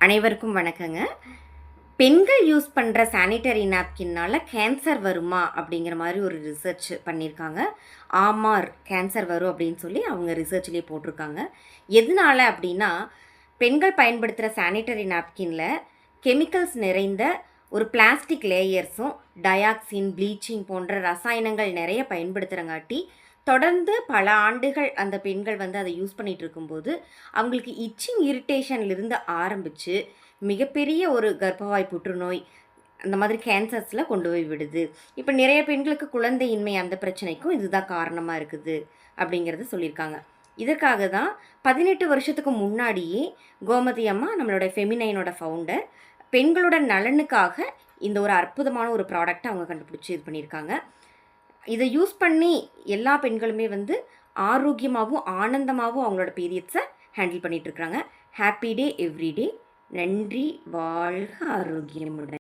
அனைவருக்கும் வணக்கங்க. பெண்கள் யூஸ் பண்ணுற சானிட்டரி நாப்கின்னால் கேன்சர் வருமா அப்படிங்கிற மாதிரி ஒரு ரிசர்ச் பண்ணியிருக்காங்க. ஆமார் கேன்சர் வரும் அப்படின்னு சொல்லி அவங்க ரிசர்ச்லேயே போட்டிருக்காங்க. எதனால அப்படின்னா, பெண்கள் பயன்படுத்துகிற சானிட்டரி நாப்கினில் கெமிக்கல்ஸ் நிறைந்த ஒரு பிளாஸ்டிக் லேயர்ஸும் டயாக்சின், ப்ளீச்சிங் போன்ற ரசாயனங்கள் நிறைய பயன்படுத்துகிறங்காட்டி தொடர்ந்து பல ஆண்டுகள் அந்த பெண்கள் அதை யூஸ் பண்ணிகிட்டு இருக்கும்போது அவங்களுக்கு இச்சிங் இரிட்டேஷன்லேருந்து ஆரம்பித்து மிகப்பெரிய ஒரு கர்ப்பவாய் புற்றுநோய் அந்த மாதிரி கேன்சர்ஸில் கொண்டு போய் விடுது. இப்போ நிறைய பெண்களுக்கு குழந்தையின்மை அந்த பிரச்சனைக்கும் இதுதான் காரணமாக இருக்குது அப்படிங்கிறத சொல்லியிருக்காங்க. இதற்காக தான் 18 வருஷத்துக்கு முன்னாடியே கோமதி அம்மா நம்மளோட ஃபெமினைனோட ஃபவுண்டர் பெண்களோட நலனுக்காக இந்த ஒரு அற்புதமான ஒரு ப்ராடக்டை அவங்க கண்டுபிடிச்சி இது பண்ணியிருக்காங்க. இதை யூஸ் பண்ணி எல்லா பெண்களுமே ஆரோக்கியமாகவும் ஆனந்தமாகவும் அவங்களோட பீரியட்ஸை ஹேண்டில் பண்ணிகிட்ருக்குறாங்க. Happy day every day. நன்றி. வாழ்க ஆரோக்கியமுடன்.